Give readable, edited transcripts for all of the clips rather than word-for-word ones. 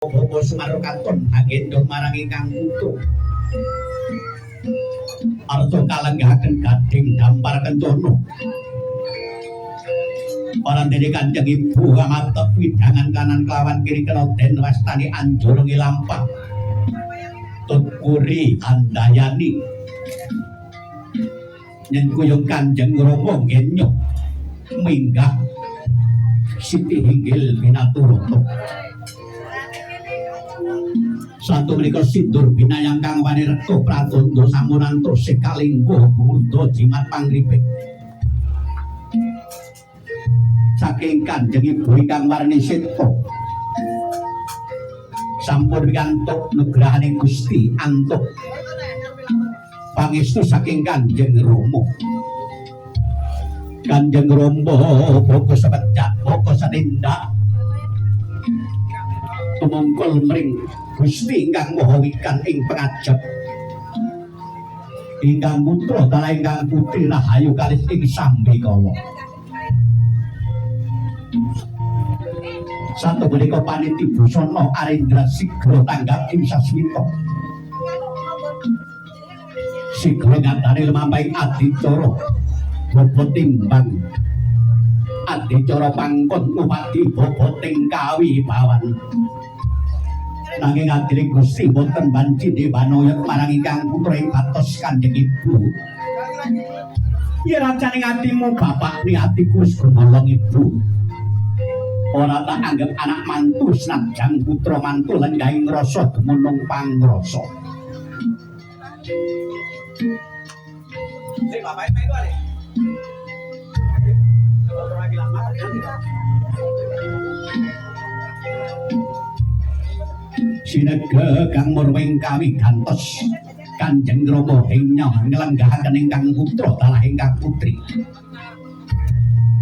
Bapak Sumarno katon agendong marang ingkang putu. Arto kalenggahaken gading dampar kencono. Orang dene Kanjeng Ibu ngamat widangan kanan kelawan kiri kenoden wastani anjur ngilampah. Tutpuri andayani. Nyen kuyung Kanjeng Rama genyo minggah Siti Hinggil Pinaturoto. Satu menika sindur binayang kang wani rekto pratondo samuranto sekalinggo burdo jimat pangripik. Saking Kanjeng Ibu ingkang warni seto sampun pikantuk nugrahaning Gusti antuk pangestu saking Kanjeng Rama. Kanjeng Rama boko sebecak boko senindak tumungkul mring Gusti ingkang maha wikan ing pangajab ingkang putra dalah ingkang putri rahayu kalih ing sambikala. Satu menika paniti busana Arendra sigra tanggap ing sasmita. Sigra ngantane lumampahing adicara bobot timbang adicara pangkon upadi boboting kawibawan. Nanging adiring Gusti boten banci dewanoyot marang ingkang putra ing batos Kanjeng Ibu. Yen racaning atimu bapak ni atiku wis gumolong Ibu. Ora tak anggap anak mantu senajan putra mantu lenggahing rasa dumunung pangrasa. Sing bapake itu ale. Sinege kang murwing kawi gantos Kanjeng Rama hingnya nglenggahaken ingkang putra dalah ingkang putri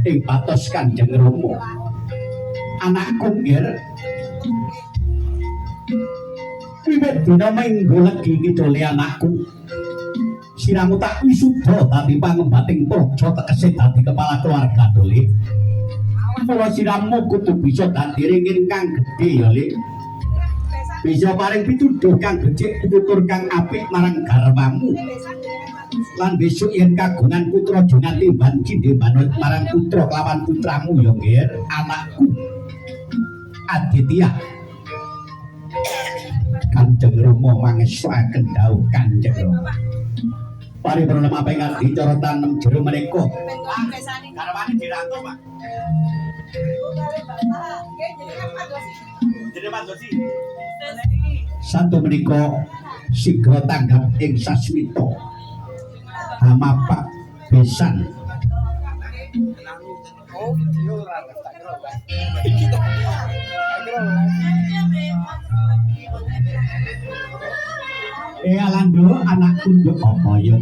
ing batos Kanjeng Rama. Anakku nggir wiwit dina minggu legi kidule anakku siramu tak wisuda dadi pangembating praja tekese dadi kepala keluarga dole. Mula siramu kudu bisa dadi ringin kang gedhe ya Le. Bisa paring pituduh kang becik tutur kang apik marang garwamu. Lan besok yen kagungan putra aja timban cindhe manut marang putra kelawan putramu ya nggih anakku Aditya. Kanjeng Rama mangesaken dawuh Kanjeng Rama. Paripurna mamping adicara tanem jero menika. Garwane dirantuk, Pak. Jadi Pandosi. Satu menika sigra tanggap ing sasmita. Hamapak besan. Alando anak kunduk apa ya?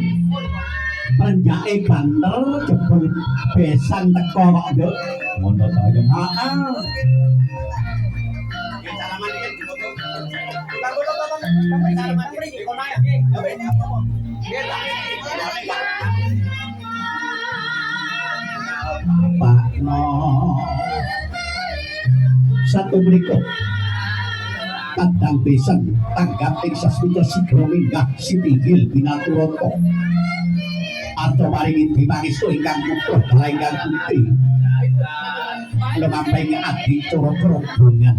Penjake banter jebul besan teko kok nduk. Ngono ta ya. Heeh. Pak No satu menika kadang besan tanggap ing sasmita sigra minggah Siti Hinggil Pinaturoto. Arta paringi dipangestu ingkang putra dalah ingkang putri lumampahing adicara kerobongan.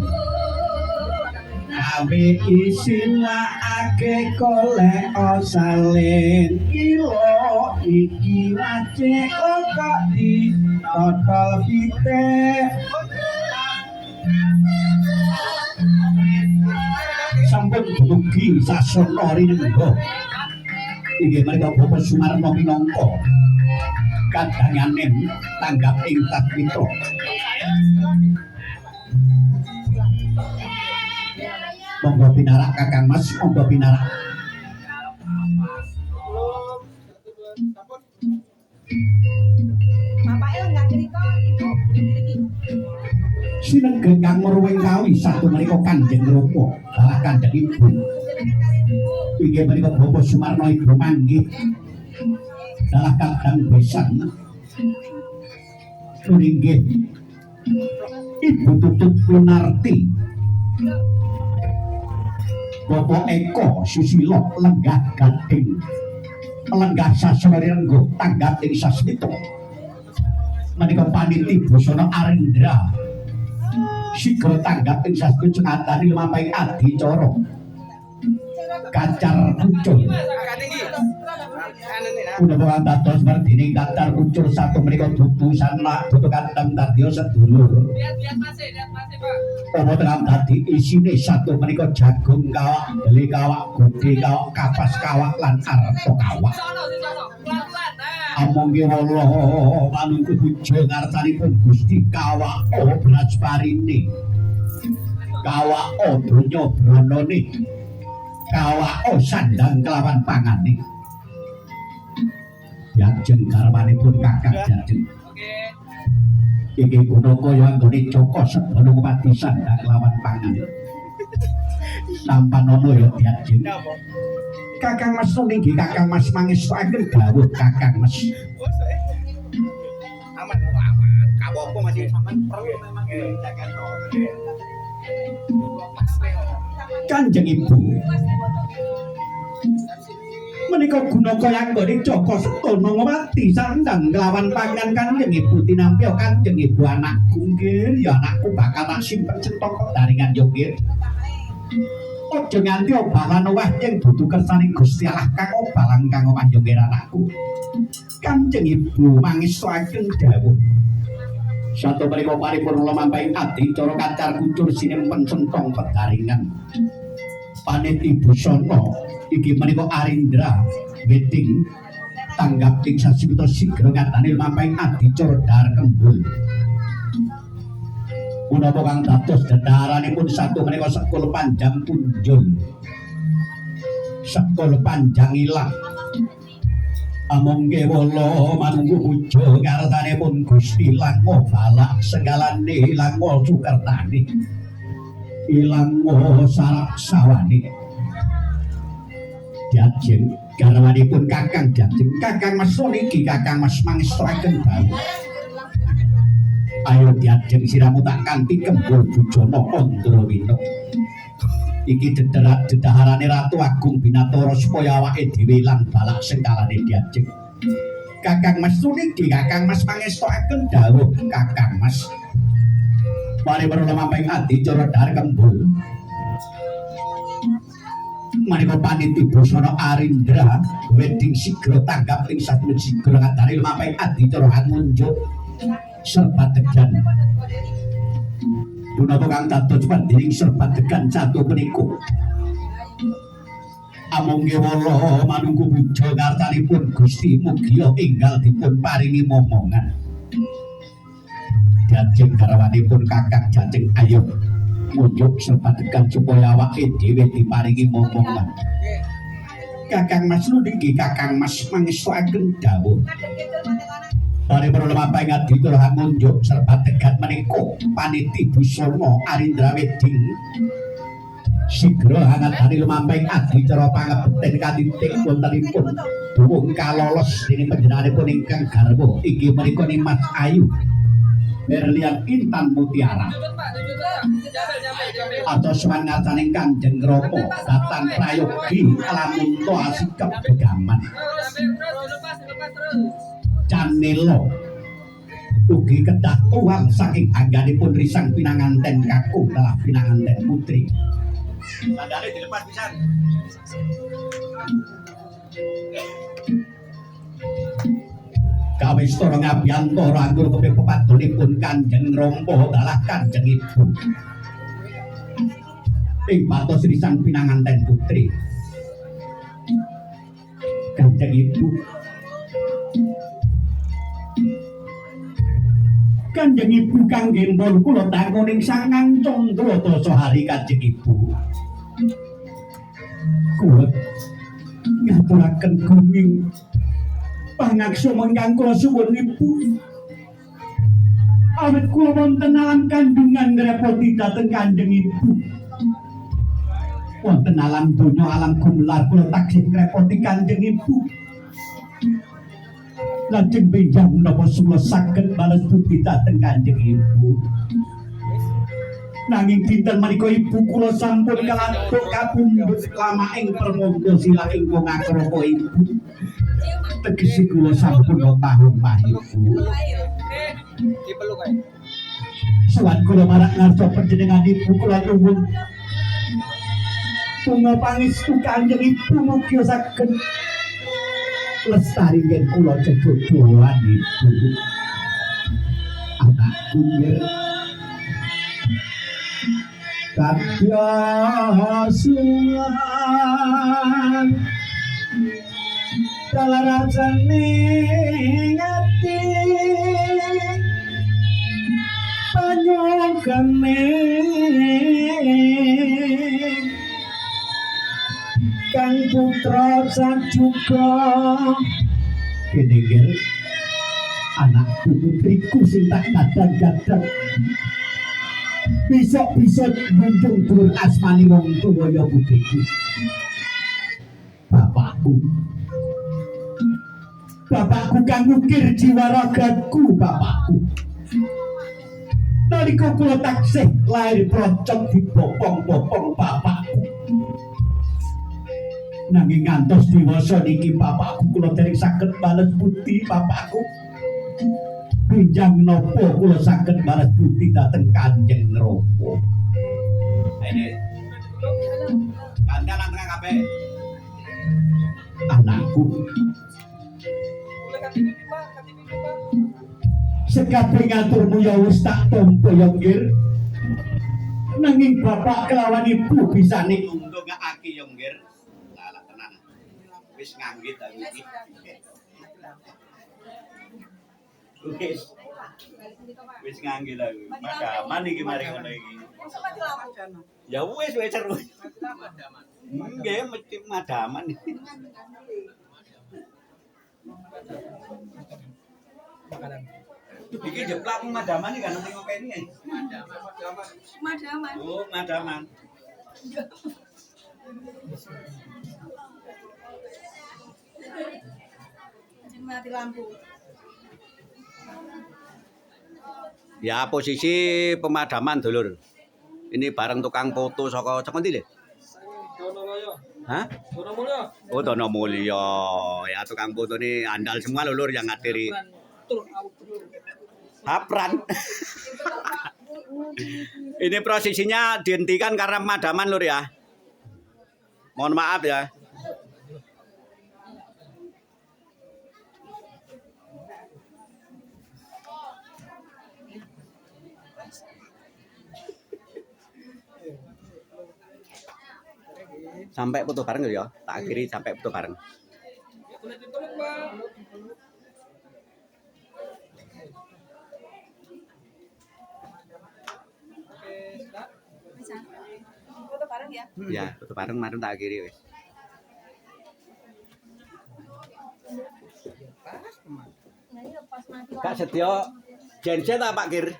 Awe isinake golek salin kilo iki wajek kok di totol pitik sampun dumugi sasana rinengga. Inggih menika Bapak Sumarno minangka kadhanganing tanggap ing Tatmitra. Monggo pinarak Kakang Mas, monggo pinarak. Bapake enggak crita Ibu iki. Sinengge kang mruwing kawi satu menika Kanjeng Rama dalah Kanjeng Ibu. Inggih menika Bapak Sumarno Ibu manggih dalah kadang besan. Inggih Ibu Tutut Winarti Bapak Eko Susilo lenggah gading lenggah sasori renggo tanggap ing sasmito menika paniti busana Arindra sigra tanggap ing sasmito ngatani lumampahing adicara kacar kucul Udah dados mardini kacar kucul satu menika dudusan nak dudu kadang dadya sedulur apa tekan dadi isine satu menika jagung kawak beli kawak gede kawak kapas kawak lan arto kawak amangke wala manungku puja ngarsanipun Gusti kawak beras parine kawak donya branane kawak sandang kelawan pangane Yajeng garwanipun Kakang Jajeng iki Gunakaya anggone Joko Sedana pati sandang kelawan pangan sampan ana ya Yajeng Kakang Mas nggih Kakang Mas mangestuaken dawuh Kakang Mas aman kapopo masih sampean perlu memang Kanjeng Ibu menika Gunakaya anggone Joko Sedana pati sandang kelawan pangan Kanjeng Ibu tinampi Kanjeng Ibu anakku nggih ya anakku bakal tak simpen centong daringan yo nggih aja nganti obalan owah ing dudu kersane Gusti Allah kang obalan kang owah yo nggih anakku Kanjeng Ibu mangestuaken dawuh satu menika paripurna lumampahing adicara kacar kucur sinempen centong pedaringan paniti busana iki menika Arindra wedding tanggap ing sasmita sigra ngatani lumampahing adicara Dhahar Kembul punapa kang dados dedhaharanipun satu menika sekul panjang punjul sekul panjang ilang amangke wala manunggu puja ngarsanipun Gusti Lango balak segalane Lango Sukertani Ilango Sarak Sawane Jajeng garwanipun Kakang Jajeng Kakang Mas niki Kakang Mas mangestuaken dawuh ayo Jajeng siramu tak kanthi kembul bujana Andrawina iki dedaharane Ratu Agung Binatara supaya awake dhewe lan balak sengkalane Jajeng Kakang Mas niki Kakang Mas mangestuaken dawuh Kakang Mas paripurna lumampahing adicara Dhahar Kembul menika paniti busana Arindra wedding sigra tanggap ing sasmita sigra ngatari lumampahing adicara Hangunjuk Serpadegan punapa kang dados pandiring Serpadegan satu menika amangke wala manungku puja ngarsanipun Gusti mugia enggal dipun paringi momongan Jajeng garwanipun Kakang Jajeng ayo munjuk Serpadegan supaya awake dhewe diparingi momongan Kakang Mas niki Kakang Mas mangestuaken dawuh paripurna lumampahing adicara Hangunjuk Serpadegan menika paniti busana Arindra wedding sigra ngatani lumampahing adicara pangebeten katitik wontenipun duwung kalolos dening panjenenganipun ingkang garwa inggih menika Mas Ayu Berlian Intan Mutiara atau sewan ngarsaning Kanjeng Rama Datan Prayogi lamun to asikep begaman Canelo ugi kedah uang saking angganipun risang pinanganten kakung telah pinanganten putri tandane dilepas pisan kawistara ngabiyantara anggur kepe pepadunipun Kanjeng Rama dalah Kanjeng Ibu ing patos risang pinanganten putri Kanjeng Ibu Kanjeng Ibu kangge mbon kula tangoning sangang condro dasa hari Kanjeng Ibu kula ngaturaken gunging pangaksa ingkang kula suwun Ibu awit kula wonten alam kandungan ngrepoti dhateng Kanjeng Ibu wonten alam donya alam gumelar kula taksih ngrepoti Kanjeng Ibu lajeng benjang menapa sula saged bales budi dhateng Kanjeng Ibu Nanging dinten menika ibu kula sampun kalantuk kapundhut lama ing permangga silah ingkang akrama ibu. Tegese kula sampun tahu-tahu ibu. Dipeluk ae. Suwan kula marang ngarsa panjenengan ibu kula nuwun. Tunggu pangestu kanjeng ibu mugi saged lestari yen kula jejojolan ibu. Anakku nggih kadhasuan kalarasane ati panyogane kang putra sajuga kene nggih anakku putriku sing tak gadang-gadang bisa munjung dhuwur asmani wong tuwa ya putriku bapakku kang ngukir jiwa ragaku bapakku nalika kula taksih lair procok dibopong-bopong bapakku nanging ngantos dewasa niki bapakku kula dereng saged bales budi bapakku pinjang nopo kula saged balas budi dhateng Kanjeng Rama. Ini kancan anteng kabeh. Anakku. Sekabeh ngaturmu ya wis tak tampa ya nggih. Nanging bapak kelawan ibu bisa ning ndongakake ya nggih. Lah tenan. Wis nganggit aku iki. Wis nganggil aku. Madaman iki mari ngono iki. Ya wis seru. Nggih mesti madaman. Iki jeplak madaman iki kan ning ngopeni. Madaman. Oh, madaman. Mati lampu. Ya posisi pemadaman dulur. Ini bareng tukang foto saka ndi le? Donomulyo. Hah? Donomulyo. Oh Donomulyo. Ya tukang foto ini andal semua lulur yang ngadiri. Hapran. Ini prosesinya dihentikan karena pemadaman lur ya. Mohon maaf ya. Sampai foto bareng ya, tak akhiri sampai foto bareng. Foto bareng ya? Ya, foto bareng kemarin tak akhiri wis. Kak Setyo, genset apa Pak Kir?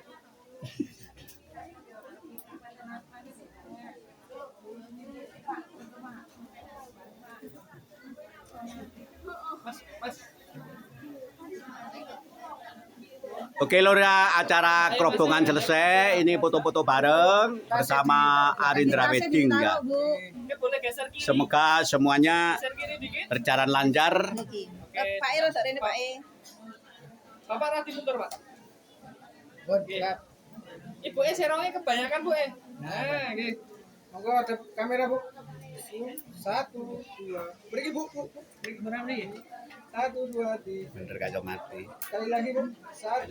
Oke lur ya, acara kerobongan selesai. Ini foto-foto bareng bersama Arindra Wedding ya. Semoga semuanya berjalan lancar. Pak E rodok rene Pak E. Bapak rati mundur, Pak. Ibu E serongnya kebanyakan, Bu E. Nah, nggih. Monggo ada kamera, Bu. 1 2. Beri Bu. Beri kamera nih. 1 2 3. Bener kacau mati. Sekali lagi, Bu. 1